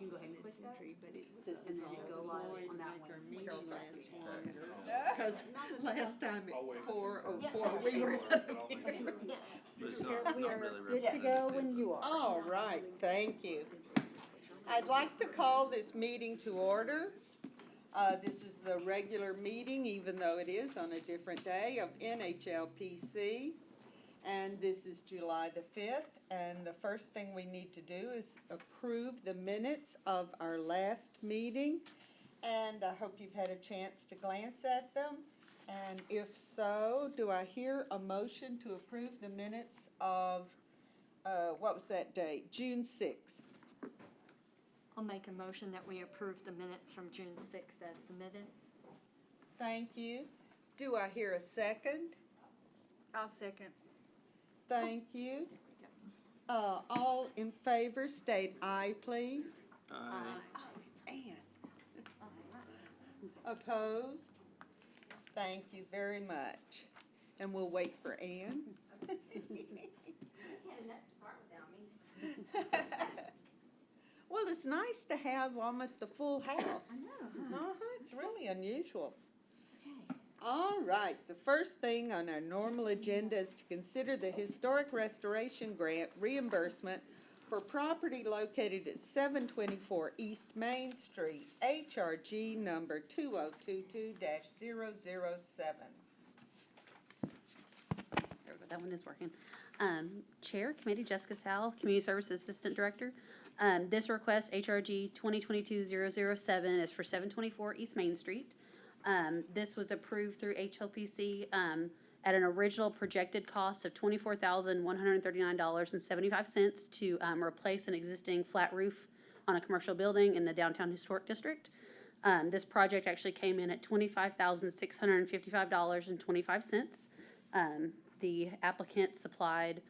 can go ahead and click that. mid-century, but it was And then go live on that one. Carol says. Because last time at 4:04, we were. But it's not, We not are really good to go when you are. All right, thank you. I'd like to call this meeting to order. This is the regular meeting, even though it is on a different day, of NHLPC. And this is July the 5th. And the first thing we need to do is approve the minutes of our last meeting. And I hope you've had a chance to glance at them. And if so, do I hear a motion to approve the minutes of, what was that date? June 6th. I'll make a motion that we approve the minutes from June 6th as submitted. Thank you. Do I hear a second? I'll second. Thank you. All in favor, state aye, please. Aye. Oh, it's Ann. Opposed? Thank you very much. And we'll wait for Ann. Well, it's nice to have almost a full house. It's really unusual. All right, the first thing on our normal agenda is to consider the Historic Restoration Grant reimbursement for property located at 724 East Main Street, HRG number 2022-007. There we go, that one is working. Chair, Committee, Jessica Sal, Community Services Assistant Director. This request, HRG 2022-007, is for 724 East Main Street. This was approved through Hlpc at an original projected cost of $24,139.75 to replace an existing flat roof on a commercial building in the downtown historic district. This project actually came in at $25,655.25. The applicant supplied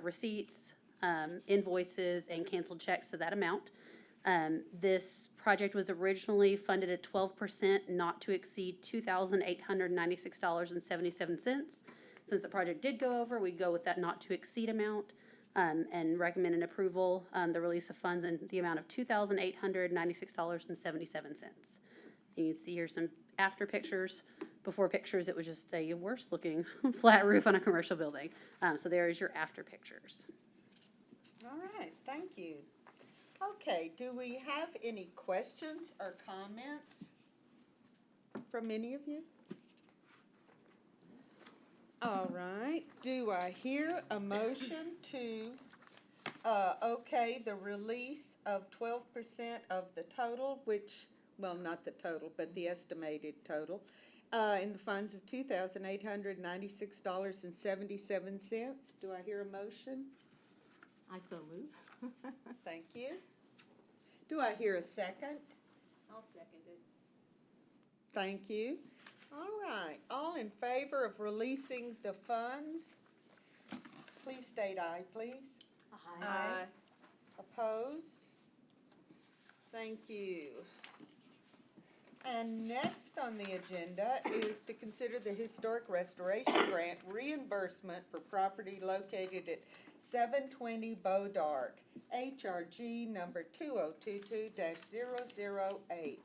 receipts, invoices, and canceled checks to that amount. This project was originally funded at 12%, not to exceed $2,896.77. Since the project did go over, we go with that not to exceed amount, and recommend an approval, the release of funds in the amount of $2,896.77. You can see here some after pictures. Before pictures, it was just a worse looking flat roof on a commercial building. So there is your after pictures. All right, thank you. Okay, do we have any questions or comments from any of you? All right, do I hear a motion to okay the release of 12% of the total, which, well, not the total, but the estimated total, in the funds of $2,896.77? Do I hear a motion? I so move. Thank you. Do I hear a second? I'll second it. Thank you. All right, all in favor of releasing the funds, please state aye, please. Aye. Opposed? Thank you. And next on the agenda is to consider the Historic Restoration Grant reimbursement for property located at 720 Bodark, HRG number 2022-008.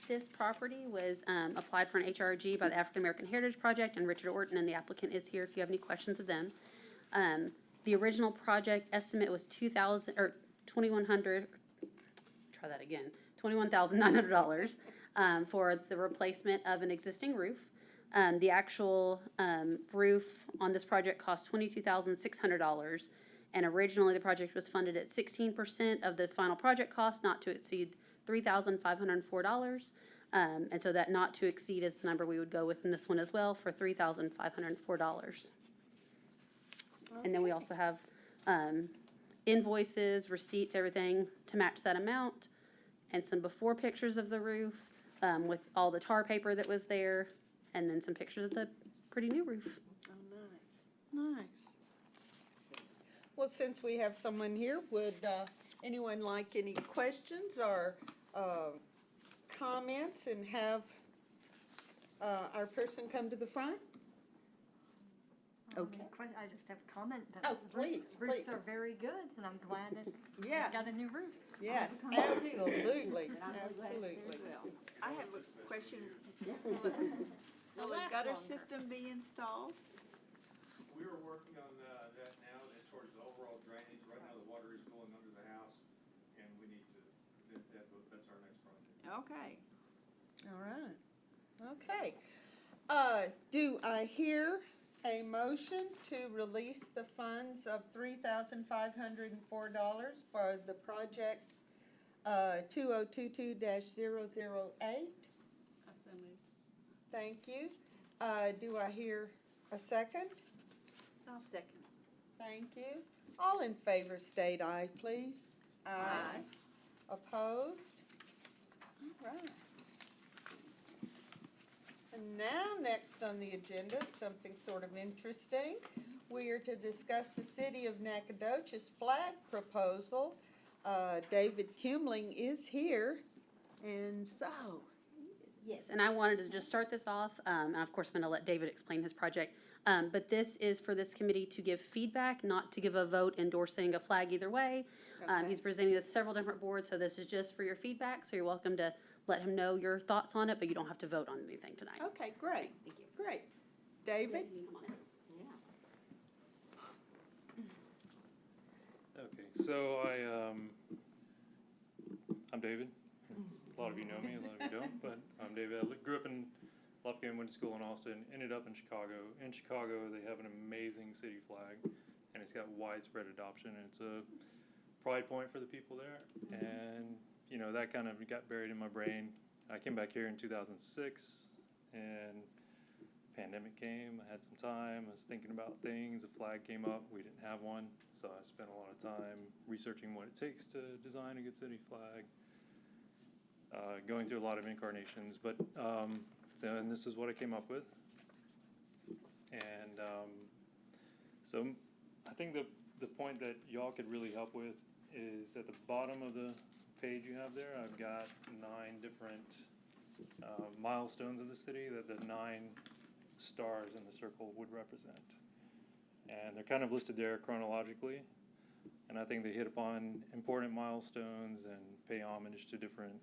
This property was applied for an HRG by the African American Heritage Project and Richard Orton, and the applicant is here if you have any questions of them. The original project estimate was $21,900 for the replacement of an existing roof. The actual roof on this project cost $22,600, and originally the project was funded at 16% of the final project cost, not to exceed $3,504. And so that not to exceed is the number we would go with in this one as well, for $3,504. And then we also have invoices, receipts, everything to match that amount, and some before pictures of the roof with all the tar paper that was there, and then some pictures of the pretty new roof. Oh, nice, nice. Well, since we have someone here, would anyone like any questions or comments and have our person come to the front? Okay. I just have a comment that Oh, please, roofs please. are very good, and I'm glad it's Yes. got a new roof. Yes, Come on, too. absolutely, And I'm glad absolutely. very well. I have a question. The Will the last gutter longer. system be installed? We are working on that now as far as the overall drainage. Right now, the water is going under the house, and we need to, that's our next project. Okay. All right, okay. Do I hear a motion to release the funds of $3,504 for the project, 2022-008? Thank you. Do I hear a second? I'll second. Thank you. All in favor state aye, please. Aye. Opposed? All right. And now, next on the agenda, something sort of interesting. We are to discuss the City of Nacogdoches flag proposal. David Kimling is here, and so, Yes, and I wanted to just start this off, and of course, I'm going to let David explain his project. But this is for this committee to give feedback, not to give a vote endorsing a flag either way. Okay. He's presenting this to several different boards, so this is just for your feedback. So you're welcome to let him know your thoughts on it, but you don't have to vote on anything tonight. okay, great. Thank you. Great. David? Okay, so I'm David. A lot of you know me, a lot of you don't, but I'm David. I grew up in Lufkin, went to school in Austin, ended up in Chicago. In Chicago, they have an amazing city flag, and it's got widespread adoption, and it's a pride point for the people there. And, you know, that kind of got buried in my brain. I came back here in 2006, and pandemic came. I had some time. I was thinking about things. A flag came up. We didn't have one, so I spent a lot of time researching what it takes to design a good city flag. Going through a lot of incarnations, but and this is what I came up with. And so I think the point that y'all could really help with is at the bottom of the page you have there. I've got 9 different milestones of the city that the 9 stars in the circle would represent. And they're kind of listed there chronologically. And I think they hit upon important milestones and pay homage to different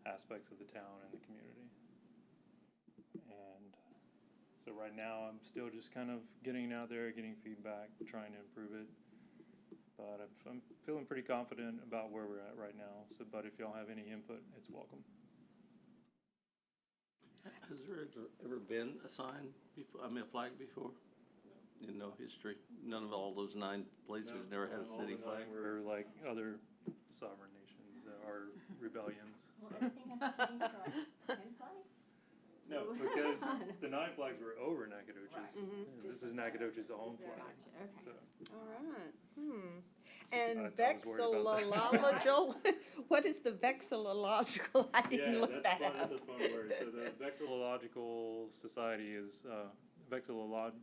aspects of the town and the community. And so right now I'm still just kind of getting out there, getting feedback, trying to improve it. But I'm feeling pretty confident about where we're at right now. So, but if y'all have any input, it's welcome. Has there ever been a sign before, I mean, a flag before? In no history? None of all those 9 places never had a All city the flag? 9 were like other sovereign nations or rebellions. So. No, because the 9 flags were over Nacogdoches. This is Nacogdoches' own flag. So, All right, And I was worried about vexillological, what is the vexillological? I didn't look that fun. up. That's a fun word. So the Vexillological Society is, vexillology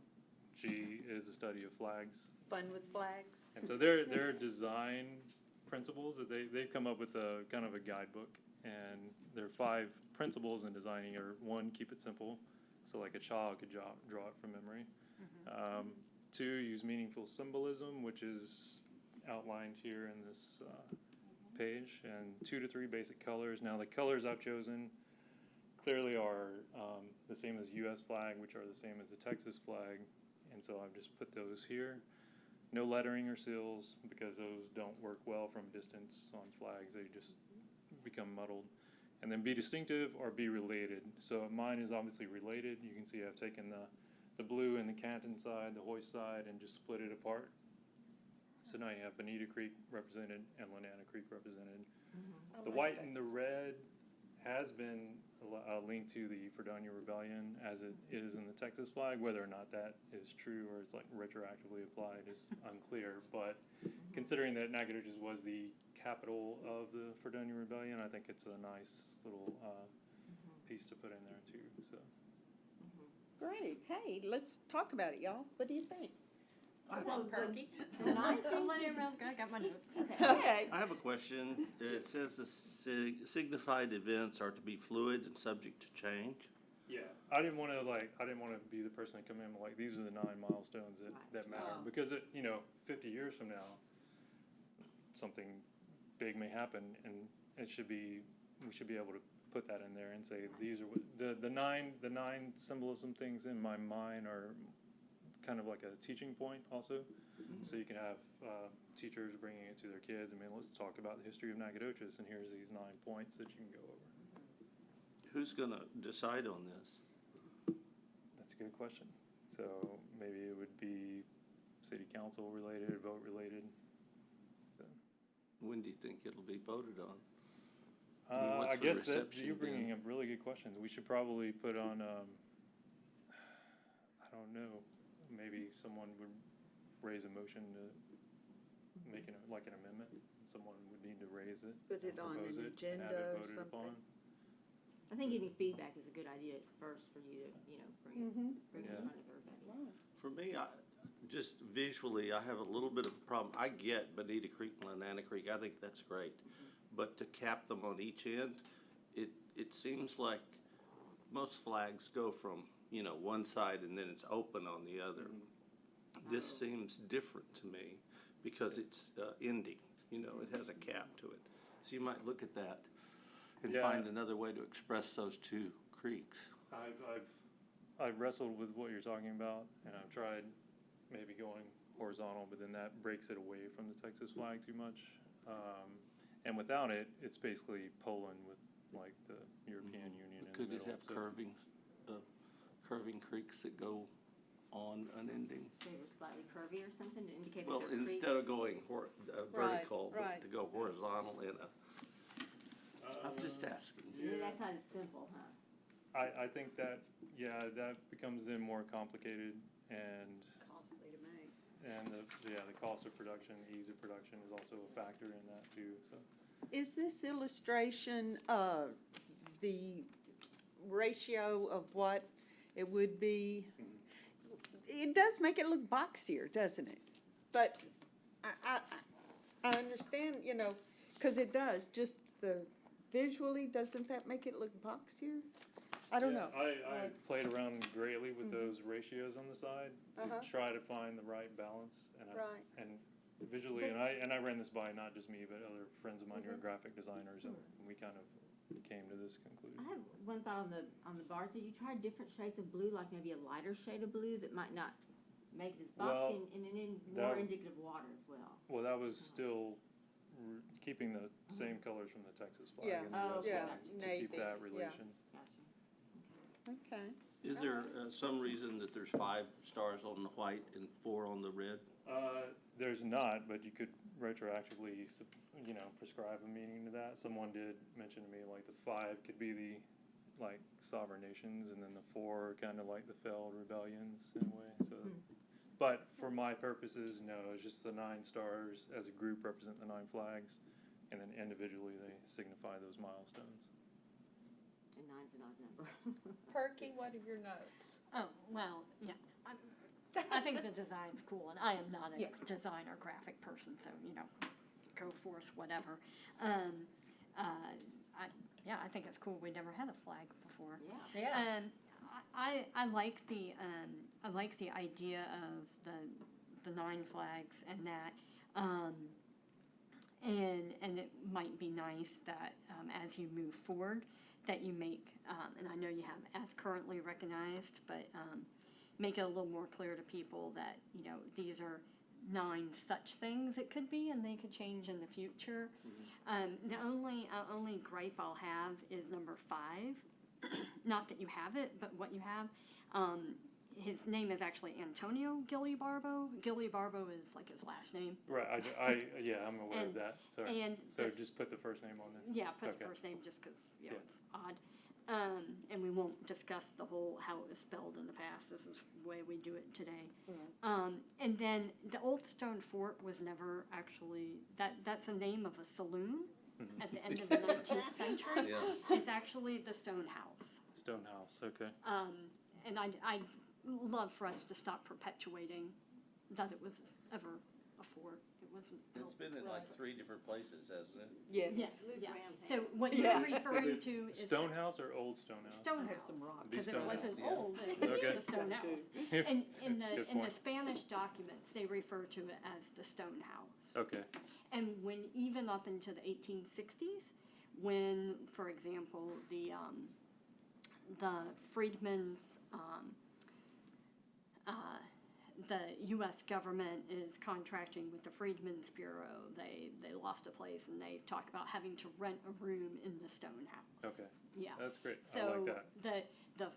is the study of flags. Fun with flags. And so their design principles that they've come up with a kind of a guidebook, and there are 5 principles in designing are 1, keep it simple, so like a child could draw it from memory. 2, use meaningful symbolism, which is outlined here in this page, and 2 to 3 basic colors. Now the colors I've chosen clearly are the same as U.S. flag, which are the same as the Texas flag, and so I've just put those here. No lettering or seals, because those don't work well from a distance on flags. They just become muddled. And then be distinctive or be related. So mine is obviously related. You can see I've taken the blue and the Canton side, the Hoist side, and just split it apart. So now you have Bonita Creek represented and Lenana Creek represented. The white and the red has been linked to the Fredonia Rebellion as it is in the Texas flag. Whether or not that is true or it's like retroactively applied is unclear. But considering that Nacogdoches was the capital of the Fredonia Rebellion, I think it's a nice little piece to put in there too. So Great, hey, let's talk about it, y'all. What do you think? Perky. I'm letting everyone else go. I got my notes. Okay. I have a question. It says the signified events are to be fluid and subject to change. Yeah, I didn't wanna be the person that come in like, these are the 9 milestones that matter, Oh. because 50 years from now, something big may happen, and we should be able to put that in there and say, these are the nine symbolism things in my mind are kind of like a teaching point also. So you can have teachers bringing it to their kids. I mean, let's talk about the history of Nacogdoches, and here's these 9 points that you can go over. Who's gonna decide on this? That's a good question. So maybe it would be city council related, vote related. So When do you think it'll be voted on? I mean, what's I the guess that reception you're bringing been? up really good questions. We should probably put on, I don't know, maybe someone would raise a motion to make an amendment. Someone would need to raise it. Put it and on propose an it, agenda have it or voted something. upon. I think getting feedback is a good idea at first for you to, bring it in Yeah. front of everybody. For me, just visually, I have a little bit of a problem. I get Bonita Creek and Lanana Creek, I think that's great. But to cap them on each end, it seems like most flags go from, one side and then it's open on the other. This seems different to me because it's ending, it has a cap to it. So you might look at that and Yeah. find another way to express those two creeks. I've wrestled with what you're talking about, and I've tried maybe going horizontal, but then that breaks it away from the Texas flag too much. And without it, it's basically Poland with like the European Union in the Could it middle. have curving creeks that go on unending? They were slightly curvy or something to indicate that Well, they're instead of creeks. going vertical, right. but to go horizontal in I'm just asking. Maybe that's not as simple, huh? I think that, that becomes then more complicated, and Costly to make. the cost of production, ease of production is also a factor in that too, so. Is this illustration, the ratio of what it would be? It does make it look boxier, doesn't it? But I understand, because it does, just visually, doesn't that make it look boxier? I don't know. I played around greatly with those ratios on the side to Uh-huh. try to find the right balance, and Right. and visually, and I ran this by not just me, but other friends of mine who are graphic designers, and we kind of came to this conclusion. I have one thought on the bars. Did you try different shades of blue, like maybe a lighter shade of blue that might not make it as Well, boxy and then that- more indicative of water as well? Well, that was still keeping the same colors from the Texas flag. Yeah. in the Oh, US yeah, flag to navy, keep that yeah. relation. Gotcha. Okay. Is there some reason that there's 5 stars on the white and 4 on the red? There's not, but you could retroactively, prescribe a meaning to that. Someone did mention to me like the 5 could be the sovereign nations, and then the 4 kind of like the failed rebellions in a way. So, but for my purposes, no, it's just the 9 stars as a group represent the 9 flags, and then individually they signify those milestones. And 9's an odd number. Perky, what are your notes? Oh, well, yeah, I think the design's cool, and I am not Yeah. a designer graphic person, so, go forth, whatever. I think it's cool, we never had a flag before. Yeah. I like the idea of the 9 flags and that, and it might be nice that, as you move forward, that you make, and I know you have as currently recognized, but, make it a little more clear to people that, these are 9 such things it could be, and they could change in the future. The only gripe I'll have is number 5. Not that you have it, but what you have. His name is actually Antonio Gillibarbo. Gillibarbo is like his last name. Right. I'm aware of And- that. So and this- just put the first name on there. Yeah, put the Okay. first name just because Yeah. it's odd. And we won't discuss the whole how it was spelled in the past. This is the way we do it today. And then the Old Stone Fort was never actually that's a name of a saloon at the end of the 19th century. Yeah. It's actually the Stone House. Stonehouse. Okay. And I'd love for us to stop perpetuating that it was ever before. It wasn't built. It's been in like 3 different places, hasn't it? Yes. Yes, Moved yeah. around So town. what Yeah. you're referring to is Stone house or old stone house? stone I have house. some rocks. Because if Stone it wasn't house, yeah. old, Okay. it's the stone house. Good And in the point. Spanish documents, they refer to it as the stone house. Okay, And when, even up into the 1860s, when, for example, the Freedmen's, the U.S. government is contracting with the Freedmen's Bureau, they lost a place and they talk about having to rent a room in the stone house. okay, Yeah. that's great, I So like that. the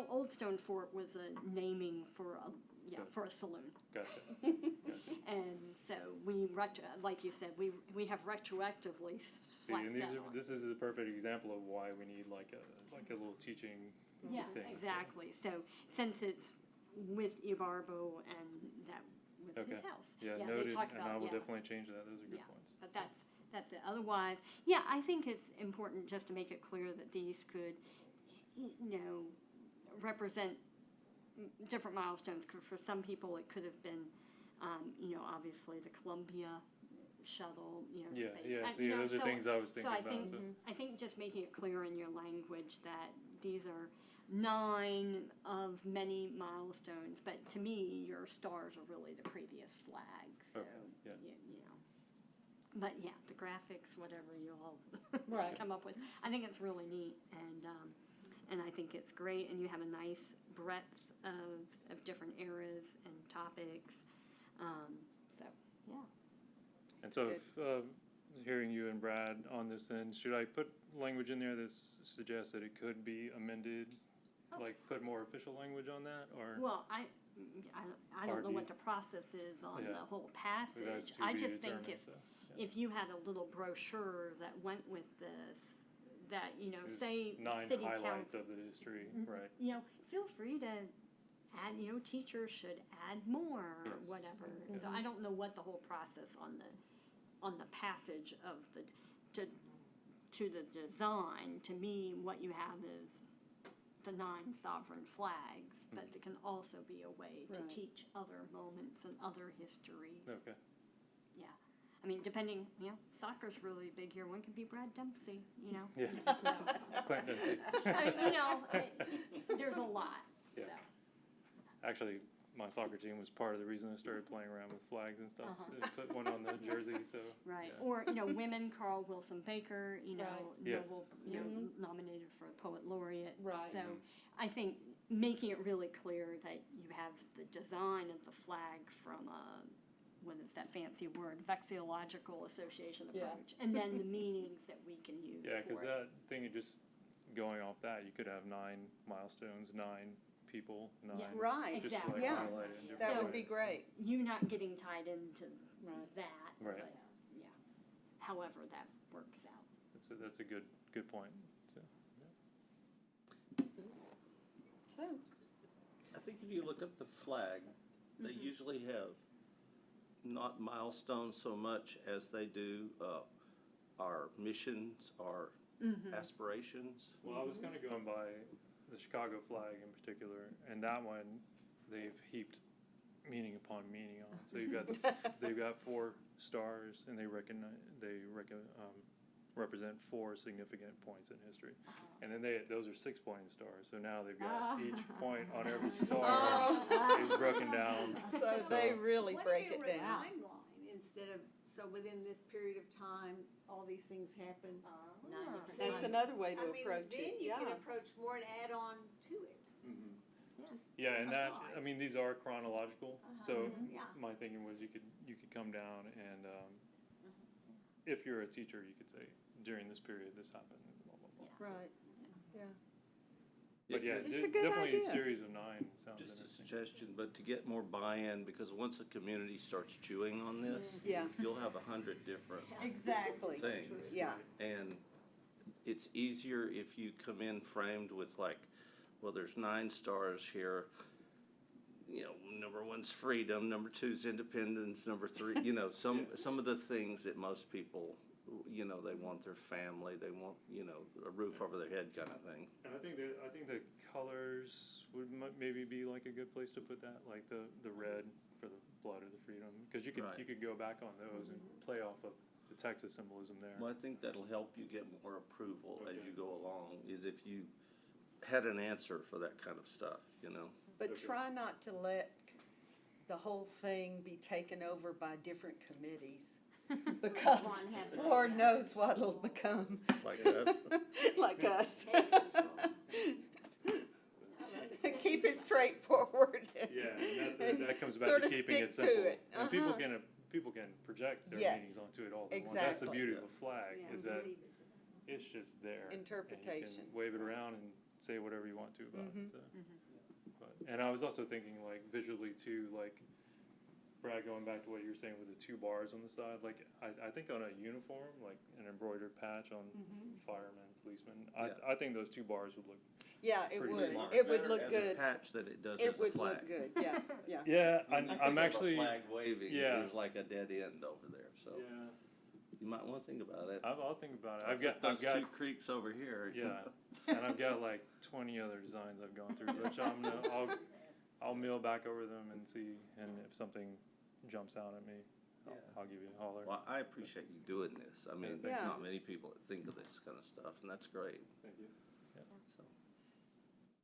Old Stone Fort was a naming for a, Good. for a saloon. Gotcha, And so we, like you said, we have retroactively see, slapped and these that are, on. this is a perfect example of why we need like a little teaching Yeah, thing. so- exactly. So since it's with Ibarbo and that was his Okay. house. Yeah, they noted, talk and about- I will yeah. definitely change that, those are good Yeah. points. But that's it. Otherwise, yeah, I think it's important just to make it clear that these could, represent different milestones. 'Cause for some people, it could have been, obviously the Columbia shuttle, Yeah, space. yeah, see, those are things I was thinking So about, so. I think just making it clear in your language that these are 9 of many milestones, but to me, your stars are really the previous flag, so, Okay, yeah. But yeah, the graphics, whatever you all Right. come up with, I think it's really neat, and I think it's great, and you have a nice breadth of different eras and topics, so, yeah. And so, Good. if, hearing you and Brad on this, then should I put language in there that suggests that it could be amended? Like, put more official language on that, or? Well, I Or don't do know you- what the process is on Yeah. the whole Or that's passage. to I be just think determined, so, yeah. if you had a little brochure that went with this, that, There's say, 9 city highlights council, of the history, Mhm. right? Feel free to add, teachers should add more or Yes. whatever. So I don't know what the whole process on the passage of to the design. To me, what you have is the 9 sovereign flags, but it can also be a way to Right. teach other moments and other histories. Okay, Yeah. I mean, depending, soccer's really big here. One could be Brad Dempsey, yeah. Clint Dempsey. I mean, there's a lot, Yeah. so. Actually, my soccer team was part of the reason I started playing around with flags and stuff, Uh-huh. so put one on the jersey, so. Right, yeah. or, women, Carl Wilson Baker, Yes. Noble, Mhm. nominated for poet laureate. Right. So I think making it really clear that you have the design of the flag from what is that fancy word, vexillological association Yeah. approach, and then the meanings that we can use Yeah, for because it. that thing, of just going off that, you could have 9 milestones, 9 people, 9. Right. Just Exactly. like Yeah. highlight it in different That would be ways. great. You not getting tied into Right. that, Right. but, yeah, however that works out. That's a good point, so. So, I think if you look up the flag, they usually have not milestones so much as they do our missions, our aspirations. Well, I was kind of going by the Chicago flag in particular, and that one, they've heaped meaning upon meaning on. So you've got they've got 4 stars, and they represent 4 significant points in history, and then those are 6-pointing stars. So now they've got each point on every star is broken down. so they really What break if it were a down. timeline instead of, so within this period of time, all these things happen? 9 different See, That's another way to I mean, approach then it, you can yeah. approach more and add on to it. Just Yeah, and that, apply. I mean, these are chronological, so Yeah. my thinking was you could come down and, if you're a teacher, you could say, during this period, this happened, blah, blah, blah. Right, yeah. But yeah, It's a good definitely idea. a series of 9 sounds Just a interesting. suggestion, but to get more buy-in, because once a community starts chewing on this, Yeah. you'll have 100 different Exactly. things. Yeah, And it's easier if you come in framed with like, well, there's 9 stars here. Number 1's freedom, number 2's independence, number 3, some of the things that most people, they want their family, they want, a roof over their head kind of thing. And I think the colors would maybe be like a good place to put that, like the red for the blood or the freedom, because you Right. you could go back on those and play off of the Texas symbolism there. Well, I think that'll help you get more approval as you go along, is if you had an answer for that kind of stuff, you know? But try not to let the whole thing be taken over by different committees. Because One has to- Lord knows what it'll become. Like us. Like us. Take control. Keep it straightforward. Yeah, and and that comes back sorta to keeping it stick to simple. it. And people can project their Yes. meanings onto it all they want. That's the Exactly. beauty of a flag, Yeah, is that leave it to them. it's just there. Interpretation. And you can wave it around and say whatever you want to about Mhm. it, so. And I was also thinking like visually too, like Brad, going back to what you were saying with the two bars on the side, like I think on a uniform, like an embroidered patch on firemen, policemen, I think those two bars would look. Yeah, it Pretty would. smart. It would Better look as good. a patch than it does It as a would flag. look good, yeah, yeah. Yeah, When you think I'm of actually. a flag waving, yeah. there's like a dead end over there, so Yeah, you might wanna think about it. I'll think about it. Those two creeks over here. Yeah, and I've got like 20 other designs I've gone through, which I'll mail back over them and see, and if something jumps out at me, I'll give you a holler. Well, I appreciate you doing this. I mean, there's Yeah. not many people that think of this kind of stuff, and that's great. Thank you. So,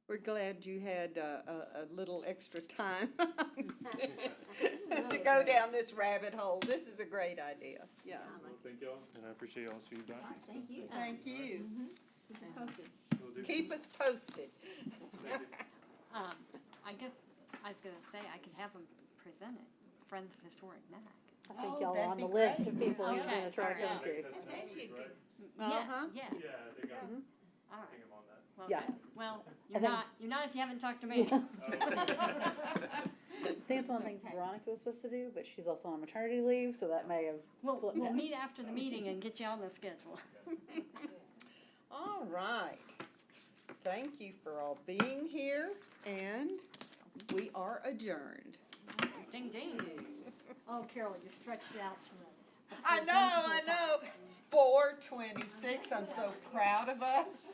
We're glad you had a little extra time to go down this rabbit hole. This is a great idea, yeah. Well, thank y'all, and I appreciate y'all's feedback. All right, thank you. Thank you. Keep us posted. Will do. Keep us posted. Thank you. I guess I was gonna say, I could have them present it, Friends of Historic Knack. I think Oh, y'all are that'd on be the list great. of people he's Okay, gonna try to alright. come to. That's actually good. Uh-huh. Yes, yes. Yeah, I think I'm All right. I'm on that. Well, Yeah. good. Well, I think- you're not if you haven't talked to me. I think it's one of the things Veronica was supposed to do, but she's also on maternity leave, so that may have We'll slipped out. meet after the meeting and get you on the schedule. All right. Thank you for all being here, and we are adjourned. Ding, ding. Oh, Carol, you stretched it out to the. I know. 4:26. I'm so proud of us.